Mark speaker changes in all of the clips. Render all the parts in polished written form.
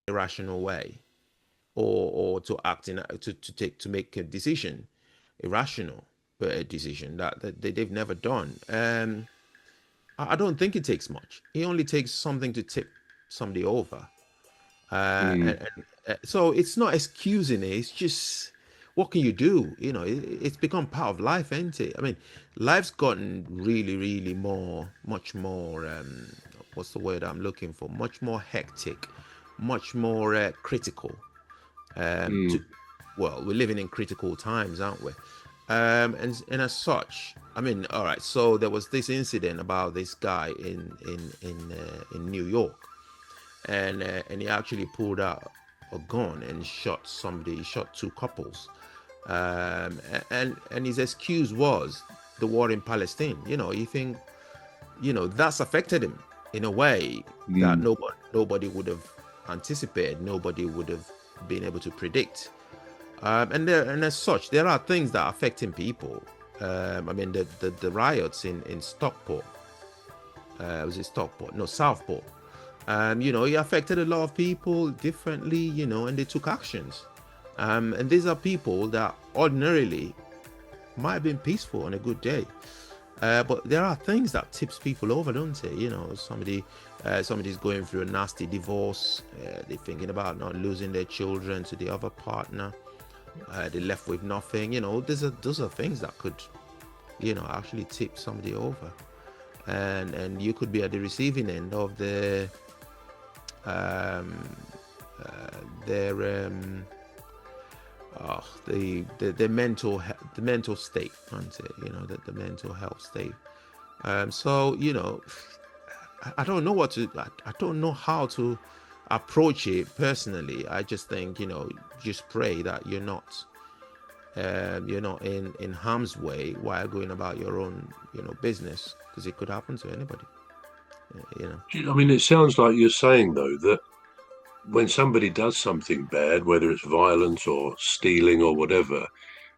Speaker 1: irrational way, or to act in to make a decision, irrational decision that they've never done. I don't think it takes much. It only takes something to tip somebody over.
Speaker 2: Mm,
Speaker 1: So it's not excusing it. It's just what can you do? It's become part of life, ain't it? I mean, life's gotten really, really much more. What's the word I'm looking for? Much more hectic, much more critical. To
Speaker 2: mm,
Speaker 1: Well, we're living in critical times, aren't we? And as such, I mean, all right. So there was this incident about this guy in New York, and he actually pulled out a gun and shot somebody. He shot two couples, and his excuse was the war in Palestine. You think that's affected him in a way that
Speaker 2: mm.
Speaker 1: nobody would have anticipated, nobody would have been able to predict. And as such, there are things that are affecting people. I mean, the riots in Stockport, was it Stockport? No, Southport. It affected a lot of people differently, and they took actions. And these are people that ordinarily might have been peaceful on a good day. But there are things that tips people over, don't they? Somebody's going through a nasty divorce. They're thinking about not losing their children to the other partner. They're left with nothing. Those are things that could, actually tip somebody over, and you could be at the receiving end of um, their the mental state, aren't it? The mental health state. So I don't know I don't know how to approach it personally. I just think just pray that you're not in harm's way while going about your own business, because it could happen to anybody. You know.
Speaker 2: I mean, it sounds like you're saying, though, that when somebody does something bad, whether it's violence or stealing or whatever,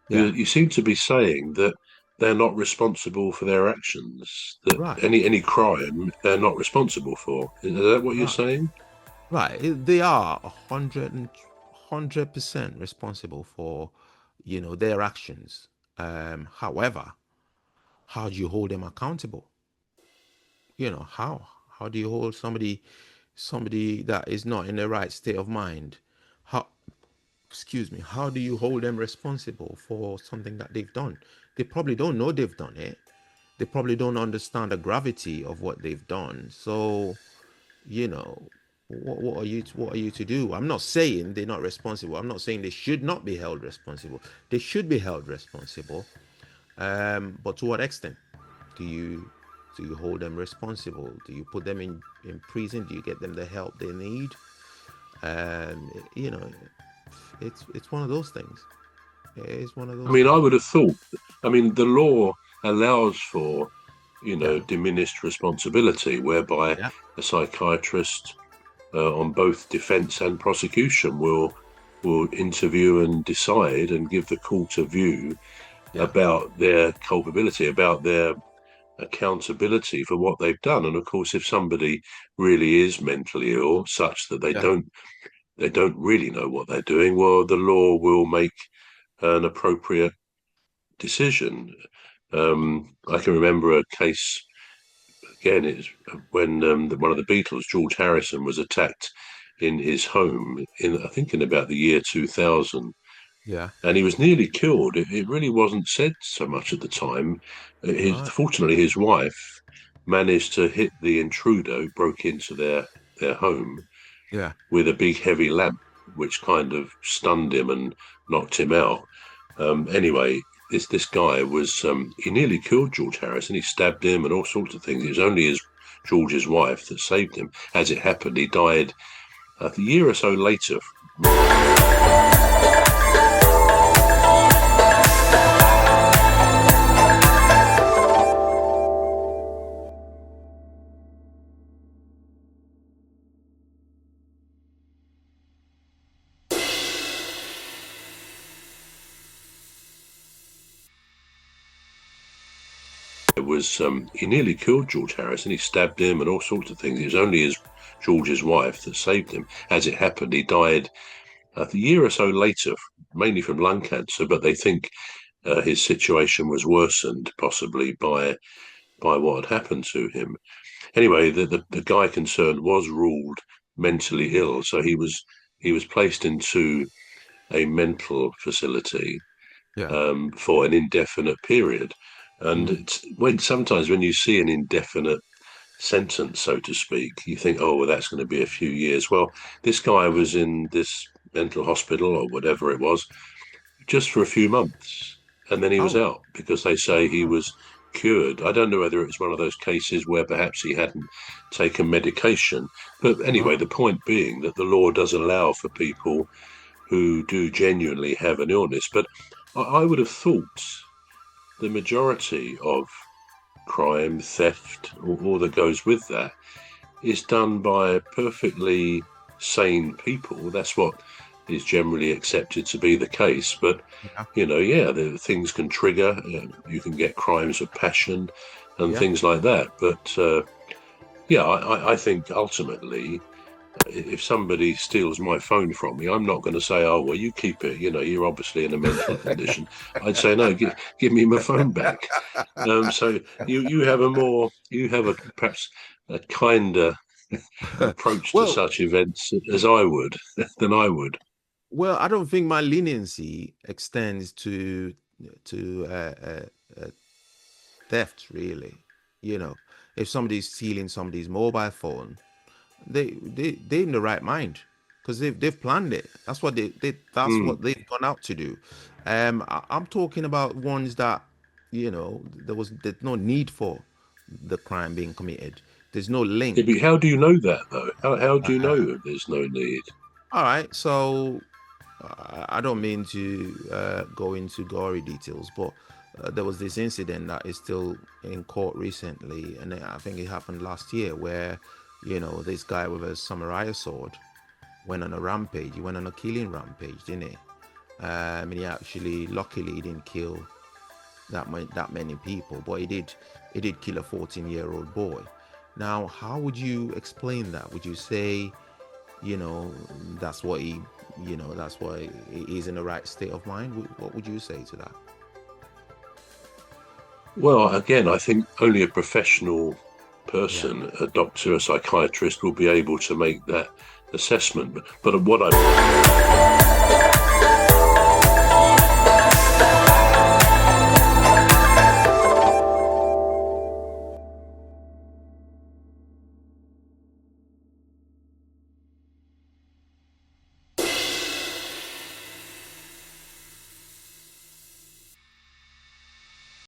Speaker 1: Yeah.
Speaker 2: you seem to be saying that they're not responsible for their actions, that
Speaker 1: Right.
Speaker 2: any crime they're not responsible for. Is that what you're
Speaker 1: Right.
Speaker 2: saying?
Speaker 1: Right. They are 100% responsible for their actions. However, how do you hold them accountable? How do you hold somebody that is not in the right state of mind? How Excuse me, how do you hold them responsible for something that they've done? They probably don't know they've done it. They probably don't understand the gravity of what they've done. So, you know, what are you to do? I'm not saying they're not responsible. I'm not saying they should not be held responsible. They should be held responsible. But to what extent do you hold them responsible? Do you put them in prison? Do you get them the help they need? Um, you know, it's one of those things. It's one of
Speaker 2: I
Speaker 1: those
Speaker 2: mean, I
Speaker 1: things.
Speaker 2: would have thought, I mean, the law allows for,
Speaker 1: Yeah,
Speaker 2: diminished responsibility, whereby
Speaker 1: yeah,
Speaker 2: a psychiatrist on both defence and prosecution will interview and decide and give the court a view
Speaker 1: yeah,
Speaker 2: about their culpability, about their accountability for what they've done. And of course, if somebody really is mentally ill, such that
Speaker 1: yeah,
Speaker 2: they don't really know what they're doing, well, the law will make an appropriate decision. I can remember a case again. It's when one of the Beatles, George Harrison, was attacked in his home in I think in about the year 2000,
Speaker 1: yeah.
Speaker 2: and he was nearly killed. It really wasn't said so much at the time.
Speaker 1: Right.
Speaker 2: Fortunately, his wife managed to hit the intruder who broke into their home
Speaker 1: Yeah.
Speaker 2: with a big heavy lamp, which kind of stunned him and knocked him out. Anyway, this guy was he nearly killed George Harrison. He stabbed him and all sorts of things. It was only his George's wife that saved him. As it happened, he died a year or so later. It was he nearly killed George Harrison. He stabbed him and all sorts of things. It was only his George's wife that saved him. As it happened, he died a year or so later, mainly from lung cancer, but they think his situation was worsened possibly by what had happened to him. Anyway, the guy concerned was ruled mentally ill, so he was placed into a mental facility
Speaker 1: Yeah.
Speaker 2: for an indefinite period. And sometimes when you see an indefinite sentence, so to speak, you think, oh, well, that's going to be a few years. Well, this guy was in this mental hospital or whatever it was just for a few months, and then he was
Speaker 1: Oh.
Speaker 2: out because they say he was cured. I don't know whether it was one of those cases where perhaps he hadn't taken medication. But anyway, the point being that the law does allow for people who do genuinely have an illness. But I would have thought the majority of crime, theft, all that goes with that is done by perfectly sane people. That's what is generally accepted to be the case. But, the things can trigger. You can get crimes of passion and things like that. But, I think ultimately, if somebody steals my phone from me, I'm not going to say, oh, well, you keep it. You're obviously in a mental condition. I'd say, no, give me my phone back. So you have perhaps a kinder approach to such events as I would, than I would.
Speaker 1: Well, I don't think my leniency extends to theft, really. If somebody's stealing somebody's mobile phone, they're in the right mind because they've planned it. That's what what they've gone out to do. I'm talking about ones that there's no need for the crime being committed. There's no link.
Speaker 2: Yeah, but how do you know that though? How do you know there's no need?
Speaker 1: All right, so I don't mean to go into gory details, but there was this incident that is still in court recently, and I think it happened last year, where this guy with a samurai sword went on a rampage. He went on a killing rampage, didn't he? And he actually, luckily, didn't kill that many people, but he did kill a 14-year-old boy. Now, how would you explain that? Would you say, that's why he's in the right state of mind? What would you say to that?
Speaker 2: Well, again, I think only a professional person, a doctor, a psychiatrist, will be able to make that assessment. But what I